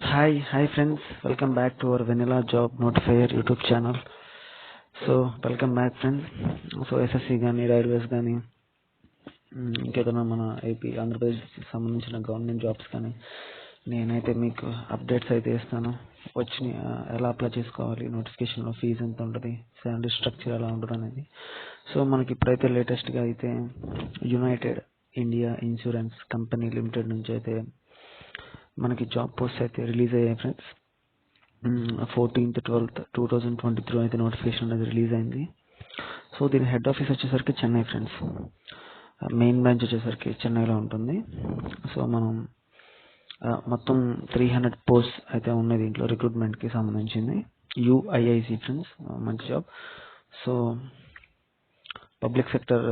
Hi friends, welcome back to our Vanilla Job Notifier YouTube channel. Welcome back friends. SSC గానీ railways కానీ ఇంకేదైనా మన AP Andhra Pradesh సంబంధించిన government jobs కానీ నేనైతే మీకు అప్డేట్స్ అయితే ఇస్తాను. వచ్చి ఎలా అప్లై చేసుకోవాలి, నోటిఫికేషన్లో ఫీజు ఎంత ఉంటుంది, శాలరీ స్ట్రక్చర్ ఎలా ఉంటుంది అనేది. మనకి ఇప్పుడైతే లేటెస్ట్గా అయితే United India insurance company limited నుంచి అయితే మనకి జాబ్ పోస్ట్ అయితే రిలీజ్ అయ్యాయి ఫ్రెండ్స్. 14th 12th 2023 అయితే నోటిఫికేషన్ అనేది రిలీజ్ అయింది. దీని హెడ్ ఆఫీస్ వచ్చేసరికి చెన్నై ఫ్రెండ్స్. మెయిన్ బ్రాంచ్ వచ్చేసరికి చెన్నైలో ఉంటుంది. మనం మొత్తం 300 పోస్ట్ అయితే ఉన్నాయి దీంట్లో, రిక్రూట్మెంట్కి సంబంధించింది. యుఐఐసి ఫ్రెండ్స్, మంచి జాబ్. పబ్లిక్ సెక్టర్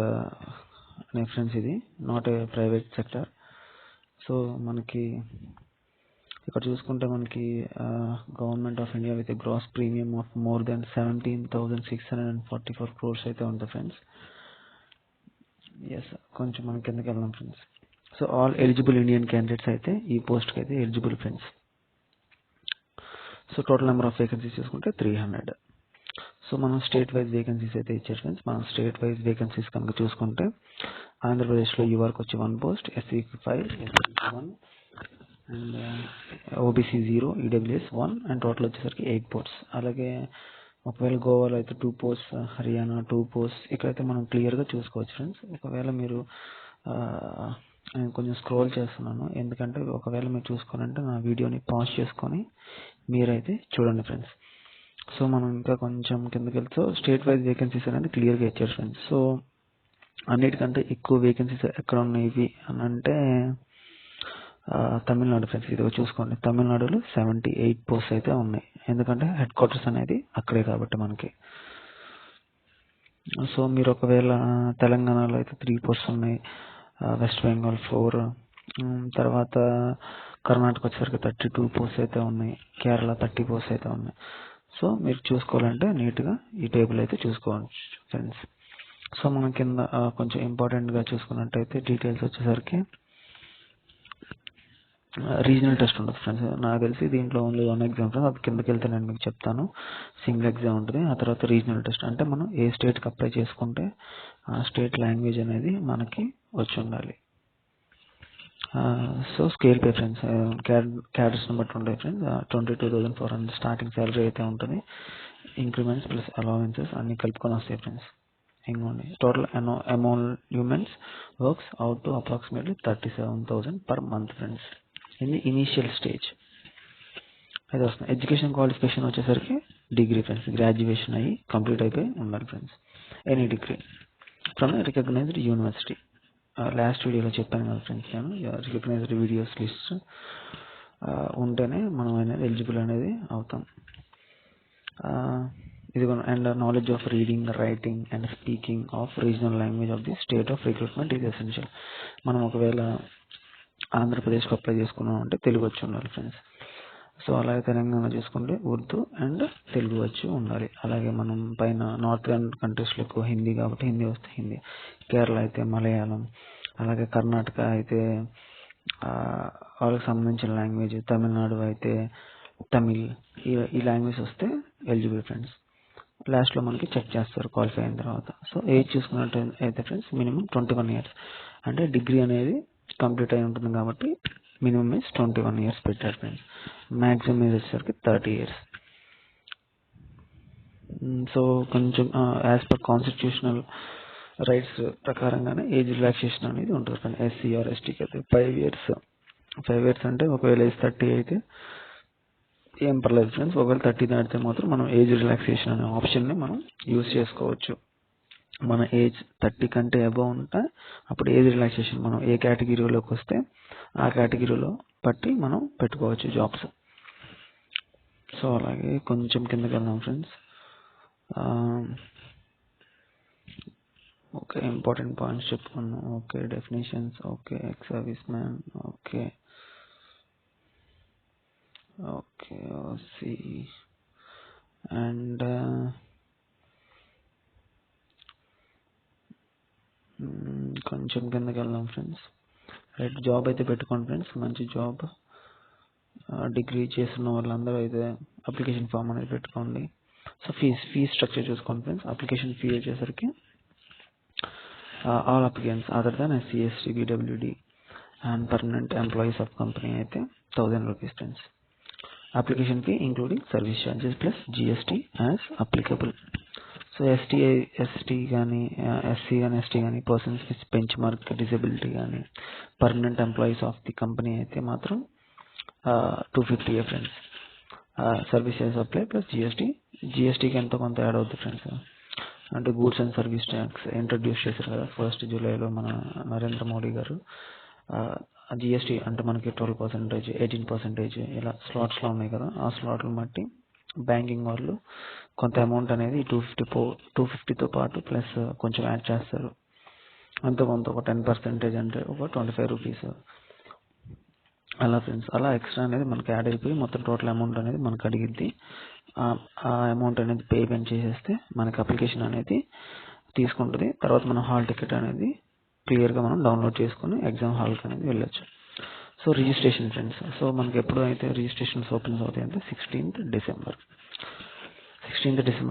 అనే ఫ్రెండ్స్, ఇది నాట్ ఏ ప్రైవేట్ సెక్టర్. మనకి ఇక్కడ చూసుకుంటే మనకి government of India with gross premium of more than 17,644 crores అయితే ఉంటుంది ఫ్రెండ్స్. ఎస్, కొంచెం మనం కిందకి వెళ్దాం friends. All eligible Indian candidates అయితే ఈ పోస్ట్కి అయితే eligible friends. Total number of vacancies చూసుకుంటే 300. మనం స్టేట్ వైజ్ వేకెన్సీస్ అయితే ఇచ్చారు ఫ్రెండ్స్. మనం స్టేట్ వైజ్ వేకెన్సీస్ కనుక చూసుకుంటే ఆంధ్రప్రదేశ్లో యూఆర్కి వచ్చి 1 పోస్ట్, ఎస్సీకి 5, ఎస్టీకి 1 and OBC 0, EWS 1 and total వచ్చేసరికి 8 పోస్ట్స్. అలాగే ఒకవేళ గోవాలో అయితే 2 పోస్ట్స్, హర్యానా 2 పోస్ట్స్. ఇక్కడైతే మనం క్లియర్గా చూసుకోవచ్చు ఫ్రెండ్స్. ఒకవేళ మీరు నేను కొంచెం స్క్రోల్ చేస్తున్నాను, ఎందుకంటే ఒకవేళ మీరు చూసుకోవాలంటే నా వీడియోని పాజ్ చేసుకొని మీరైతే చూడండి ఫ్రెండ్స్. మనం ఇంకా కొంచెం కిందకి వెళ్తే స్టేట్ వైజ్ వేకెన్సీస్ అనేది క్లియర్గా ఇచ్చారు ఫ్రెండ్స్. అన్నిటికంటే ఎక్కువ వేకెన్సీస్ ఎక్కడ ఉన్నాయి అని అంటే తమిళనాడు ఫ్రెండ్స్. ఇది చూసుకోండి, తమిళనాడులో 78 పోస్ట్ అయితే ఉన్నాయి, ఎందుకంటే హెడ్ క్వార్టర్స్ అనేది అక్కడే కాబట్టి మనకి. మీరు ఒకవేళ తెలంగాణలో అయితే 3 పోస్ట్స్ ఉన్నాయి, వెస్ట్ బెంగాల్ 4, తర్వాత కర్ణాటక వచ్చేసరికి 32 పోస్ట్స్ అయితే ఉన్నాయి, కేరళ 30 పోస్ట్స్ అయితే ఉన్నాయి. మీరు చూసుకోవాలంటే నీట్గా ఈ టేబుల్ అయితే చూసుకోవచ్చు ఫ్రెండ్స్. మనం కింద కొంచెం ఇంపార్టెంట్గా చూసుకున్నట్టయితే డీటెయిల్స్ వచ్చేసరికి రీజనల్ టెస్ట్ ఉంటుంది ఫ్రెండ్స్. నాకు తెలిసి దీంట్లో ఓన్లీ 1 ఎగ్జామ్ ఫ్రెండ్స్. అది కిందకి వెళ్తే నేను మీకు చెప్తాను. సింగిల్ ఎగ్జామ్ ఉంటుంది. ఆ తర్వాత రీజనల్ టెస్ట్, అంటే మనం ఏ స్టేట్కి అప్లై చేసుకుంటే ఆ స్టేట్ లాంగ్వేజ్ అనేది మనకి వచ్చి ఉండాలి. స్కేల్ పే ఫ్రెండ్స్, క్యాడర్స్ని బట్టి ఉంటాయి ఫ్రెండ్స్. 22,400 స్టార్టింగ్ శాలరీ అయితే ఉంటుంది. ఇంక్రిమెంట్స్ ప్లస్ అలవెన్సెస్ అన్ని కలుపుకొని వస్తాయి ఫ్రెండ్స్. ఇంకోండి, total emoluments works out to approximately 37,000 per month friends. ఇది ఇనీషియల్ స్టేజ్ అయితే వస్తుంది. ఎడ్యుకేషన్ క్వాలిఫికేషన్ వచ్చేసరికి డిగ్రీ ఫ్రెండ్స్. గ్రాడ్యుయేషన్ అయ్యి కంప్లీట్ అయిపోయి ఉండాలి friends. Any degree from recognised university. Last వీడియోలో చెప్పాను కదా ఫ్రెండ్స్, నేను రికగ్నైజ్డ్ వీడియోస్ లిస్ట్ ఉంటేనే మనం అనేది ఎలిజిబుల్ అనేది అవుతాం. ఇది and knowledge of reading, writing and speaking of regional language of the state of recruitment is essential. మనం ఒకవేళ ఆంధ్రప్రదేశ్కి అప్లై చేసుకున్నాం అంటే తెలుగు వచ్చి ఉండాలి ఫ్రెండ్స్. అలాగే తెలంగాణ చూసుకుంటే ఉర్దూ అండ్ తెలుగు వచ్చి ఉండాలి. అలాగే మనం పైన నార్థన్ కంట్రీస్లో ఎక్కువ హిందీ కాబట్టి హిందీ వస్తే హిందీ, కేరళ అయితే మలయాళం, అలాగే కర్ణాటక అయితే వాళ్ళకి సంబంధించిన లాంగ్వేజ్, తమిళనాడు అయితే తమిళ్, ఈ లాంగ్వేజ్ వస్తే ఎలిజిబుల్ ఫ్రెండ్స్. లాస్ట్లో మనకి చెక్ చేస్తారు క్వాలిఫై అయిన తర్వాత. ఏజ్ చూసుకున్నట్టు అయితే ఫ్రెండ్స్ మినిమం 21 years, అంటే డిగ్రీ అనేది కంప్లీట్ అయి ఉంటుంది కాబట్టి మినిమం ఏజ్ 21 years పెట్టారు ఫ్రెండ్స్. మ్యాక్సిమం ఏజ్ వచ్చేసరికి 30 years. కొంచెం యాజ్ పర్ కాన్స్టిట్యూషనల్ రైట్స్ ప్రకారంగానే ఏజ్ రిలాక్సేషన్ అనేది ఉంటుంది ఫ్రెండ్స్. ఎస్సీ ఆర్ ఎస్టీకి అయితే 5 years. 5 years అంటే ఒకవేళ ఏజ్ 30 అయితే ఏం పర్లేదు ఫ్రెండ్స్. ఒకవేళ 30 దాటితే మాత్రం మనం ఏజ్ రిలాక్సేషన్ అనే ఆప్షన్ని మనం యూజ్ చేసుకోవచ్చు. మన ఏజ్ 30 కంటే అబవ్ ఉంటే అప్పుడు ఏజ్ రిలాక్సేషన్ మనం ఏ కేటగిరీలోకి వస్తే ఆ కేటగిరీలో బట్టి మనం పెట్టుకోవచ్చు జాబ్స్. అలాగే కొంచెం కిందకి వెళ్దాం ఫ్రెండ్స్. ఓకే, ఇంపార్టెంట్ పాయింట్స్ చెప్పుకున్నాం. Okay, definitions, okay, ex service man, okay okay see and కొంచెం కిందకి వెళ్దాం ఫ్రెండ్స్. రైట్, జాబ్ అయితే పెట్టుకోండి ఫ్రెండ్స్, మంచి జాబ్. డిగ్రీ చేస్తున్న వాళ్ళందరూ అయితే అప్లికేషన్ ఫామ్ అనేది పెట్టుకోండి. సో ఫీ స్ట్రక్చర్ చూసుకోండి ఫ్రెండ్స్. అప్లికేషన్ ఫీ వచ్చేసరికి all applicants other than SC, ST, PWD and permanent employees of company అయితే 1000 rupees friends. Application fee including service charges plus GST as applicable. So ST కానీ SC కానీ ST కానీ persons with benchmark disability కానీ permanent employees of the company అయితే మాత్రం 250 friends. Service charges apply plus GSTకి ఎంతో కొంత యాడ్ అవుతుంది ఫ్రెండ్స్. అంటే goods and service tax introduce చేశారు కదా 1st జూలైలో మన నరేంద్ర మోడీ గారు. GST అంటే మనకి 12%, 18% ఇలా స్లాట్స్లో ఉన్నాయి కదా, ఆ స్లాట్లు బట్టి బ్యాంకింగ్ వాళ్ళు కొంత అమౌంట్ అనేది 250తో పాటు ప్లస్ కొంచెం యాడ్ చేస్తారు. అంత కొంత ఒక 10% అంటే ఒక 25 రూపీస్ అలా ఫ్రెండ్స్. అలా ఎక్స్ట్రా అనేది మనకి యాడ్ అయిపోయి మొత్తం టోటల్ అమౌంట్ అనేది మనకు అడిగిద్ది. ఆ అమౌంట్ అనేది పేమెంట్ చేసేస్తే మనకి అప్లికేషన్ అనేది తీసుకుంటుంది. తర్వాత మనం హాల్ టికెట్ అనేది క్లియర్గా మనం డౌన్లోడ్ చేసుకుని ఎగ్జామ్ హాల్కి అనేది వెళ్ళొచ్చు. So registration friends. సో మనకి ఎప్పుడు అయితే రిజిస్ట్రేషన్స్ ఓపెన్స్ అవుతాయి అంటే 16th డిసెంబర్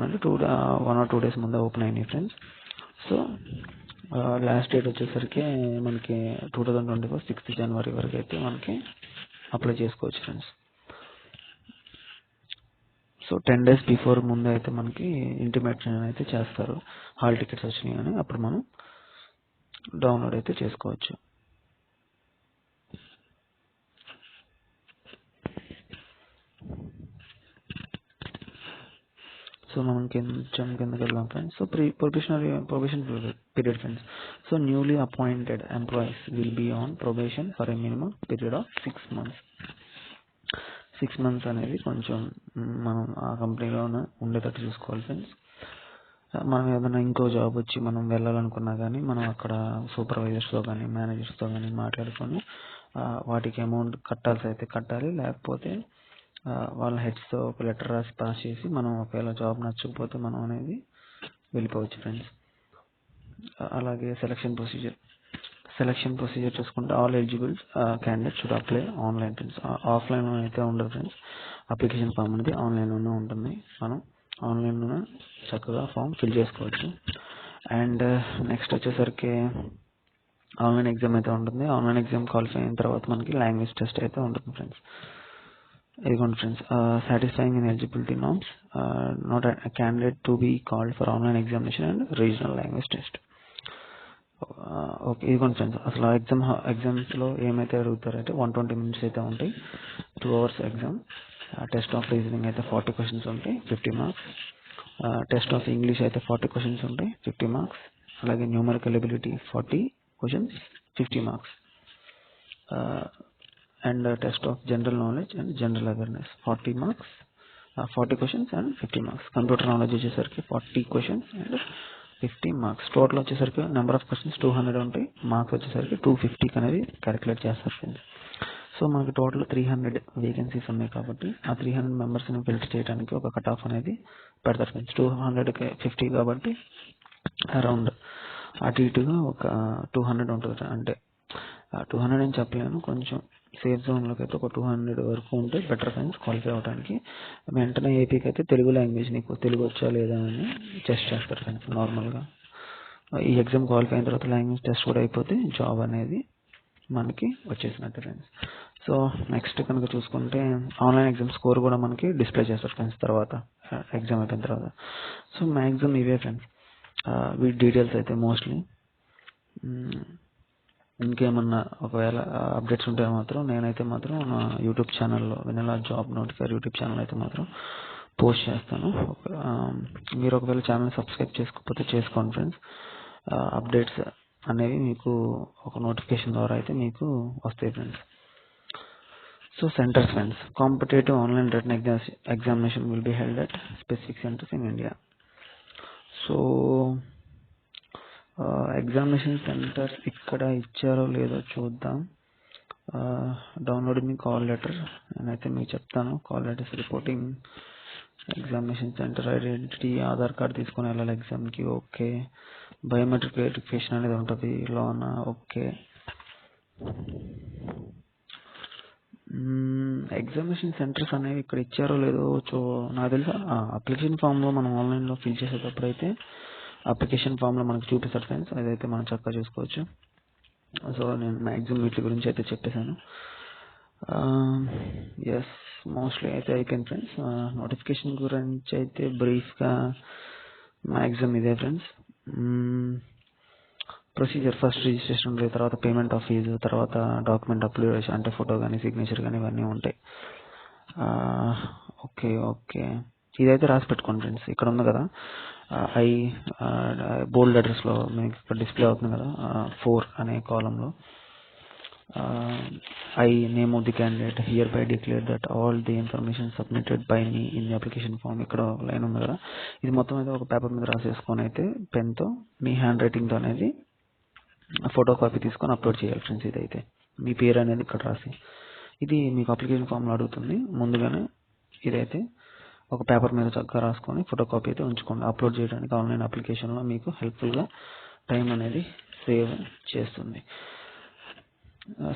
అంటే 1 or 2 days ముందే ఓపెన్ అయినాయి ఫ్రెండ్స్. సో లాస్ట్ డేట్ వచ్చేసరికి మనకి 2024 6th జనవరి వరకు అయితే మనకి అప్లై చేసుకోవచ్చు ఫ్రెండ్స్. సో 10 days బిఫోర్ ముందు అయితే మనకి ఇంటిమేషన్ అయితే చేస్తారు హాల్ టికెట్స్ వచ్చినాయి అని, అప్పుడు మనం డౌన్లోడ్ అయితే చేసుకోవచ్చు. సో మనం కొంచెం కిందకి వెళ్దాం friends. So probation period friends. So newly appointed employees will be on probation for a minimum period of 6 months. 6 months అనేది కొంచెం మనం ఆ కంపెనీలోనే ఉండేటట్టు చూసుకోవాలి ఫ్రెండ్స్. మనం ఏదైనా ఇంకో జాబ్ వచ్చి మనం వెళ్ళాలనుకున్నా కానీ మనం అక్కడ సూపర్వైజర్స్తో కానీ మేనేజర్స్తో కానీ మాట్లాడుకొని వాటికి అమౌంట్ కట్టాల్సి అయితే కట్టాలి. లేకపోతే వాళ్ళ హెడ్స్తో ఒక లెటర్ రాసి పాస్ చేసి మనం ఒకవేళ జాబ్ నచ్చకపోతే మనం అనేది వెళ్ళిపోవచ్చు ఫ్రెండ్స్. అలాగే సెలక్షన్ ప్రొసీజర్ చూసుకుంటే all eligible candidates should apply online friends. Offline అయితే ఉండదు ఫ్రెండ్స్. అప్లికేషన్ ఫామ్ అనేది ఆన్లైన్లోనే ఉంటుంది. మనం ఆన్లైన్లోనే చక్కగా ఫామ్ ఫిల్ చేసుకోవచ్చు. అండ్ నెక్స్ట్ వచ్చేసరికి ఆన్లైన్ ఎగ్జామ్ అయితే ఉంటుంది. ఆన్లైన్ ఎగ్జామ్ క్వాలిఫై అయిన తర్వాత మనకి లాంగ్వేజ్ టెస్ట్ అయితే ఉంటుంది ఫ్రెండ్స్. ఇదిగోండి friends, satisfying in eligibility norms not a candidate to be called for online examination and regional language test. Okay, ఇదిగోండి ఫ్రెండ్స్, అసలు ఎగ్జామ్స్లో ఏమైతే అడుగుతారంటే 120 minutes అయితే ఉంటాయి. 2 hours exam. Test of reasoning అయితే 40 questions ఉంటాయి, 50 marks. టెస్ట్ ఆఫ్ ఇంగ్లీష్ అయితే 40 questions ఉంటాయి, 50 marks. అలాగే numerical ability 40 questions, 50 marks. And test of general knowledge and general awareness 40 marks, 40 questions and 50 marks. Computer knowledge వచ్చేసరికి 40 questions and 50 marks. Total వచ్చేసరికి number of questions 200 ఉంటాయి, marks వచ్చేసరికి 250 అనేది calculate చేస్తారు friends. So మనకి total 300 vacancies ఉన్నాయి కాబట్టి ఆ 300 మెంబర్స్ని ఫిల్టర్ చేయడానికి ఒక కట్ ఆఫ్ అనేది పెడతారు ఫ్రెండ్స్. 200కి 50 కాబట్టి అరౌండ్ అటు ఇటుగా ఒక 200 ఉంటుంది. అంటే 200 అని చెప్పలేను, కొంచెం సేఫ్ జోన్లోకి అయితే ఒక 200 వరకు ఉంటే బెటర్ ఫ్రెండ్స్ క్వాలిఫై అవ్వడానికి. వెంటనే ఏపీకి అయితే తెలుగు లాంగ్వేజ్ నీకు తెలుగు వచ్చా లేదా అని టెస్ట్ చేస్తారు ఫ్రెండ్స్. నార్మల్గా ఈ ఎగ్జామ్ క్వాలిఫై అయిన తర్వాత లాంగ్వేజ్ టెస్ట్ కూడా అయిపోతే జాబ్ అనేది మనకి వచ్చేసినట్టు ఫ్రెండ్స్. సో నెక్స్ట్ కనుక చూసుకుంటే ఆన్లైన్ ఎగ్జామ్ స్కోర్ కూడా మనకి డిస్ప్లే చేస్తారు ఫ్రెండ్స్ తర్వాత ఎగ్జామ్ అయిపోయిన తర్వాత. సో మ్యాక్సిమం ఇవే ఫ్రెండ్స్ వీటి డీటెయిల్స్ అయితే. మోస్ట్లీ ఇంకేమన్నా ఒకవేళ అప్డేట్స్ ఉంటే మాత్రం నేనైతే మాత్రం నా యూట్యూబ్ ఛానల్లో వెనిలా జాబ్ నోటిఫైర్ యూట్యూబ్ ఛానల్ అయితే మాత్రం పోస్ట్ చేస్తాను. మీరు ఒకవేళ ఛానల్ సబ్స్క్రైబ్ చేసుకోకపోతే చేసుకోండి ఫ్రెండ్స్. అప్డేట్స్ అనేవి మీకు ఒక నోటిఫికేషన్ ద్వారా అయితే మీకు వస్తాయి friends. So centres friends, competitive online written examination will be held at specific centres in India. So examination centres ఇక్కడ ఇచ్చారో లేదో చూద్దాం. డౌన్లోడింగ్ కాల్ లెటర్ నేనైతే మీకు చెప్తాను. Call letters reporting examination centre identity, Aadhaar card తీసుకొని వెళ్ళాలి ఎగ్జామ్కి. ఓకే, బయోమెట్రిక్ వెరిఫికేషన్ అనేది ఉంటుంది లోన. ఓకే, ఎగ్జామినేషన్ సెంటర్స్ అనేవి ఇక్కడ ఇచ్చారో లేదో నాకు తెలుసా అప్లికేషన్ ఫామ్లో మనం ఆన్లైన్లో ఫిల్ చేసేటప్పుడు అయితే అప్లికేషన్ ఫామ్లో మనకు చూపిస్తారు ఫ్రెండ్స్, అదైతే మనం చక్కగా చూసుకోవచ్చు. సో నేను మ్యాక్సిమం వీటి గురించి అయితే చెప్పేశాను. ఎస్, మోస్ట్లీ అయితే అయిపోయింది ఫ్రెండ్స్. నోటిఫికేషన్ గురించి అయితే బ్రీఫ్గా మ్యాక్సిమం ఇదే ఫ్రెండ్స్. ప్రొసీజర్ ఫస్ట్ రిజిస్ట్రేషన్ ఉంటుంది, తర్వాత పేమెంట్ ఆఫ్ ఫీజు, తర్వాత డాక్యుమెంట్ అప్లోడ్ అంటే ఫోటో కానీ సిగ్నేచర్ కానీ ఇవన్నీ ఉంటాయి. ఓకే ఇదైతే రాసి పెట్టుకోండి ఫ్రెండ్స్. ఇక్కడ ఉంది కదా బోల్డ్ అడ్రస్లో మీకు ఇక్కడ డిస్ప్లే అవుతుంది కదా 4 అనే కాలంలో I name of the candidate hereby declare that all the information submitted by me in the application form. ఇక్కడ లైన్ ఉంది కదా, ఇది మొత్తం అయితే ఒక పేపర్ మీద రాసేసుకొని అయితే పెన్తో మీ హ్యాండ్ రైటింగ్తో అనేది ఫోటో కాపీ తీసుకొని అప్లోడ్ చేయాలి ఫ్రెండ్స్. ఇదైతే మీ పేరు అనేది ఇక్కడ రాసి, ఇది మీకు అప్లికేషన్ ఫామ్లో అడుగుతుంది ముందుగానే. ఇదైతే ఒక పేపర్ మీద చక్కగా రాసుకొని ఫోటో కాపీ అయితే ఉంచుకోండి. అప్లోడ్ చేయడానికి ఆన్లైన్ అప్లికేషన్లో మీకు హెల్ప్ఫుల్గా టైం అనేది సేవ్ చేస్తుంది.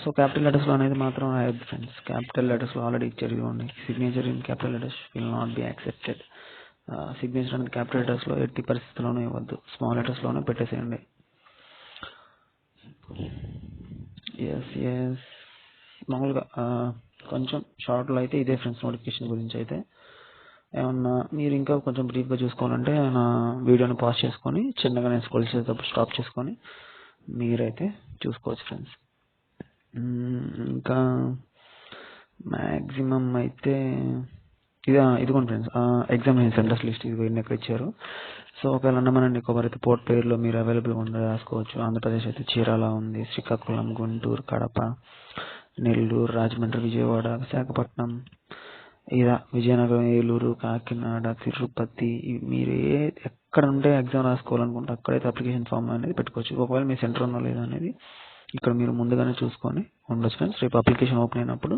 సో క్యాపిటల్ లెటర్స్లో అనేది మాత్రం రాయొద్దు ఫ్రెండ్స్. క్యాపిటల్ లెటర్స్లో ఆల్రెడీ ఇచ్చారు ఇవ్వండి. Signature in capital letters will not be accepted. Signature అనేది క్యాపిటల్ లెటర్స్లో ఎట్టి పరిస్థితుల్లోనూ ఇవ్వద్దు, స్మాల్ లెటర్స్లోనే పెట్టేసేయండి. ఎస్ మామూలుగా కొంచెం షార్ట్లో అయితే ఇదే ఫ్రెండ్స్ నోటిఫికేషన్ గురించి అయితే. ఏమన్నా మీరు ఇంకా కొంచెం బ్రీఫ్గా చూసుకోవాలంటే నా వీడియోని పాజ్ చేసుకొని చిన్నగా నేను స్క్రోల్ చేసేటప్పుడు స్టాప్ చేసుకొని మీరైతే చూసుకోవచ్చు ఫ్రెండ్స్. ఇంకా మ్యాక్సిమం అయితే ఇదిగోండి ఫ్రెండ్స్ ఎగ్జామినేషన్ సెంటర్స్ లిస్ట్ ఇది ఎక్కడ ఇచ్చారు. సో ఒకవేళ అన్నమనండి కొబ్బరి పోర్ట్ పేరులో మీరు అవైలబుల్గా ఉండే రాసుకోవచ్చు. ఆంధ్రప్రదేశ్ అయితే చీరాల ఉంది, శ్రీకాకుళం, గుంటూరు, కడప, నెల్లూరు, రాజమండ్రి, విజయవాడ, విశాఖపట్నం, విజయనగరం, ఏలూరు, కాకినాడ, తిరుపతి. మీరు ఎక్కడ ఉంటే ఎగ్జామ్ రాసుకోవాలనుకుంటే అక్కడైతే అప్లికేషన్ ఫామ్ అనేది పెట్టుకోవచ్చు. ఒకవేళ మీ సెంటర్ ఉందో లేదా అనేది ఇక్కడ మీరు ముందుగానే చూసుకొని ఉండొచ్చు ఫ్రెండ్స్. రేపు అప్లికేషన్ ఓపెన్ అయినప్పుడు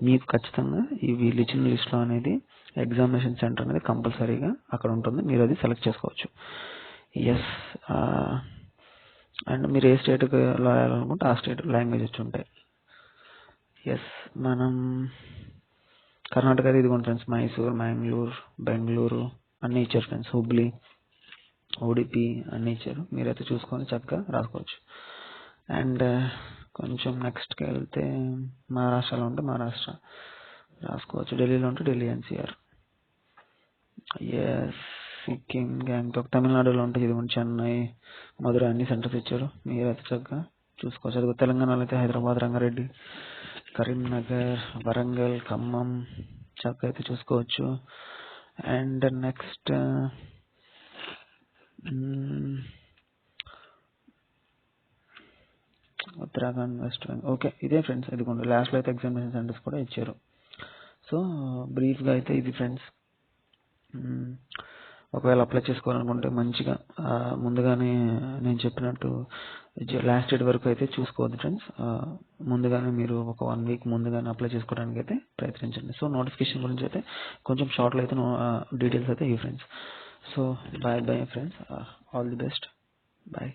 మీకు ఖచ్చితంగా వీళ్ళు ఇచ్చిన లిస్ట్లో అనేది ఎగ్జామినేషన్ సెంటర్ అనేది కంపల్సరీగా అక్కడ ఉంటుంది, మీరు అది సెలెక్ట్ చేసుకోవచ్చు. ఎస్, అండ్ మీరు ఏ స్టేట్కి రాయాలనుకుంటే ఆ స్టేట్ లాంగ్వేజ్ వచ్చి ఉంటాయి. ఎస్, మనం కర్ణాటక ఇదిగోండి ఫ్రెండ్స్ మైసూర్, మ్యాంగ్లూర్, బెంగళూరు అన్నీ ఇచ్చారు ఫ్రెండ్స్. హుబ్లీ, ఉడిపి అన్నీ ఇచ్చారు, మీరైతే చూసుకొని చక్కగా రాసుకోవచ్చు. అండ్ కొంచెం నెక్స్ట్కి వెళ్తే మహారాష్ట్రలో ఉంటే మహారాష్ట్ర రాసుకోవచ్చు, ఢిల్లీలో ఉంటే ఢిల్లీ ఎన్సీఆర్. ఎస్, సిక్కిం, గ్యాంగ్టాక్, తమిళనాడులో ఉంటే ఇదిగోండి చెన్నై, మధుర అన్ని సెంటర్స్ ఇచ్చారు, మీరైతే చక్కగా చూసుకోవచ్చు. అది తెలంగాణలో అయితే హైదరాబాద్, రంగారెడ్డి, కరీంనగర్, వరంగల్, ఖమ్మం చక్కగా అయితే చూసుకోవచ్చు. And next Uttarakhand, west Bengal. Okay ఇదే ఫ్రెండ్స్, ఇదిగోండి లాస్ట్లో అయితే ఎగ్జామినేషన్ సెంటర్స్ కూడా ఇచ్చారు. సో బ్రీఫ్గా అయితే ఇది ఫ్రెండ్స్. ఒకవేళ అప్లై చేసుకోవాలనుకుంటే మంచిగా ముందుగానే నేను చెప్పినట్టు లాస్ట్ డేట్ వరకు అయితే చూసుకోవద్దు ఫ్రెండ్స్. ముందుగానే మీరు ఒక 1 వీక్ ముందుగానే అప్లై చేసుకోవడానికి అయితే ప్రయత్నించండి. సో నోటిఫికేషన్ గురించి అయితే కొంచెం షార్ట్లో అయితే డీటెయిల్స్ అయితే ఇవి friends. So bye friends, all the best, bye.